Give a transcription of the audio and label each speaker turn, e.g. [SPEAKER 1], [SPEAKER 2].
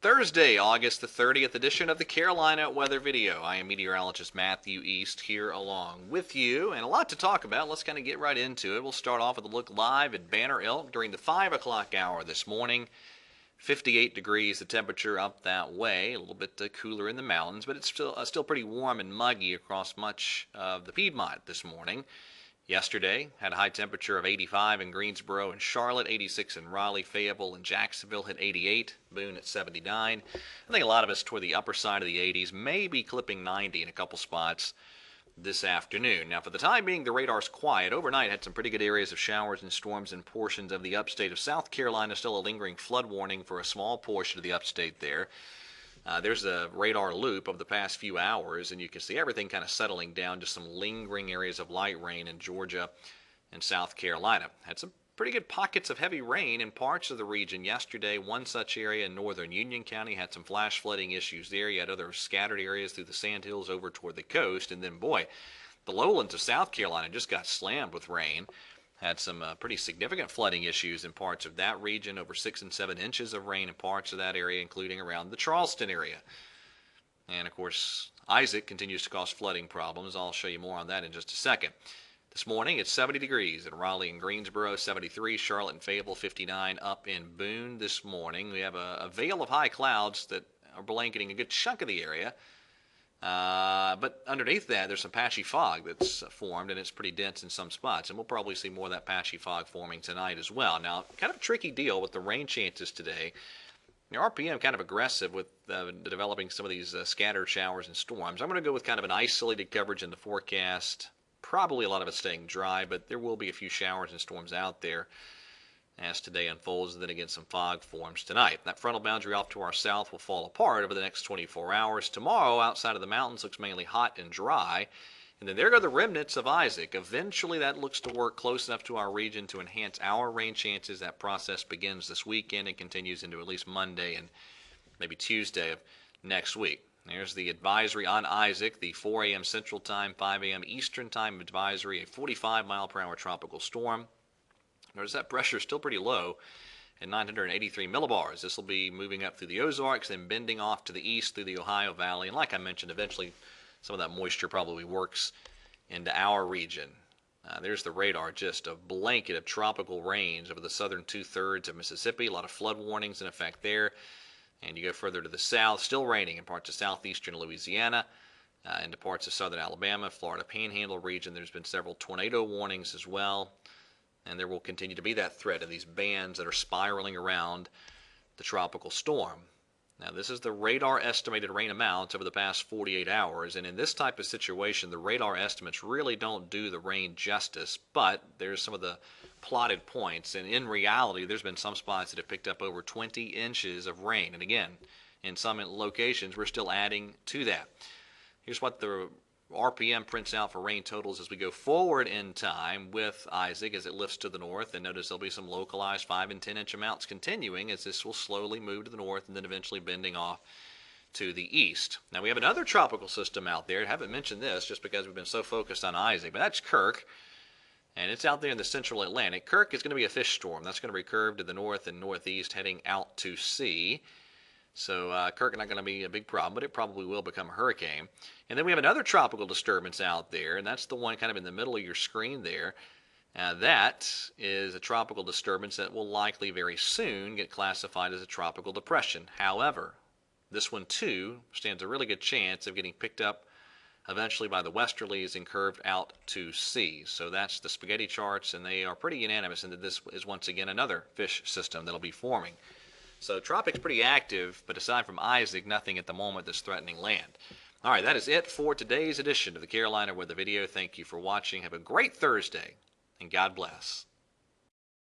[SPEAKER 1] Thursday, August the 30th edition of the Carolina Weather Video. I am meteorologist Matthew East here along with you, and a lot to talk about. Let's kind of get right into it. We'll start off with a look live at Banner Elk during the 5 o'clock hour this morning. 58 degrees, the temperature up that way, a little bit cooler in the mountains, but it's still pretty warm and muggy across much of the Piedmont this morning. Yesterday, had a high temperature of 85 in Greensboro and Charlotte, 86 in Raleigh, Fayetteville, and Jacksonville hit 88, Boone at 79. I think a lot of us toward the upper side of the 80s, maybe clipping 90 in a couple spots this afternoon. Now, for the time being, the radar's quiet. Overnight, had some pretty good areas of showers and storms in portions of the upstate of South Carolina. Still a lingering flood warning for a small portion of the upstate there. There's a radar loop of the past few hours, and you can see everything kind of settling down, just some lingering areas of light rain in Georgia and South Carolina. Had some pretty good pockets of heavy rain in parts of the region yesterday. One such area in northern Union County had some flash flooding issues there. You had other scattered areas through the Sandhills over toward the coast, and then, boy, the lowlands of South Carolina just got slammed with rain. Had some pretty significant flooding issues in parts of that region, over 6 and 7 inches of rain in parts of that area, including around the Charleston area. And, of course, Isaac continues to cause flooding problems. I'll show you more on that in just a second. This morning, it's 70 degrees in Raleigh and Greensboro, 73, Charlotte and Fayetteville, 59 up in Boone this morning. We have a veil of high clouds that are blanketing a good chunk of the area. But underneath that, there's some patchy fog that's formed, and it's pretty dense in some spots. And we'll probably see more of that patchy fog forming tonight as well. Now, kind of a tricky deal with the rain chances today. The RPM kind of aggressive with developing some of these scattered showers and storms. I'm going to go with kind of an isolated coverage in the forecast. Probably a lot of it staying dry, but there will be a few showers and storms out there as today unfolds, and then again some fog forms tonight. That frontal boundary off to our south will fall apart over the next 24 hours. Tomorrow, outside of the mountains, looks mainly hot and dry. And then there go the remnants of Isaac. Eventually, that looks to work close enough to our region to enhance our rain chances. That process begins this weekend and continues into at least Monday and maybe Tuesday of next week. There's the advisory on Isaac, the 4 a.m. Central Time, 5 a.m. Eastern Time advisory, a 45-mile-per-hour tropical storm. Notice that pressure is still pretty low at 983 millibars. This will be moving up through the Ozarks, then bending off to the east through the Ohio Valley. And like I mentioned, eventually some of that moisture probably works into our region. There's the radar, just a blanket of tropical rains over the southern two-thirds of Mississippi. A lot of flood warnings in effect there. And you go further to the south, still raining in parts of southeastern Louisiana, into parts of southern Alabama, Florida Panhandle region. There's been several tornado warnings as well. And there will continue to be that threat of these bands that are spiraling around the tropical storm. Now, this is the radar estimated rain amounts over the past 48 hours. And in this type of situation, the radar estimates really don't do the rain justice. But there's some of the plotted points. And in reality, there's been some spots that have picked up over 20 inches of rain. And again, in some locations, we're still adding to that. Here's what the RPM prints out for rain totals as we go forward in time with Isaac as it lifts to the north. And notice there'll be some localized 5 and 10 inch amounts continuing as this will slowly move to the north and then eventually bending off to the east. Now we have another tropical system out there. I haven't mentioned this just because we've been so focused on Isaac, but that's Kirk. And it's out there in the central Atlantic. Kirk is going to be a fish storm. That's going to be curved to the north and northeast heading out to sea. So Kirk is not going to be a big problem, but it probably will become a hurricane. And then we have another tropical disturbance out there, and that's the one kind of in the middle of your screen there. That is a tropical disturbance that will likely very soon get classified as a tropical depression. However, this one too stands a really good chance of getting picked up eventually by the westerlies and curved out to sea. So that's the spaghetti charts, and they are pretty unanimous in that this is once again another fish system that'll be forming. So tropic's pretty active, but aside from Isaac, nothing at the moment that's threatening land. All right, that is it for today's edition of the Carolina Weather Video. Thank you for watching. Have a great Thursday, and God bless.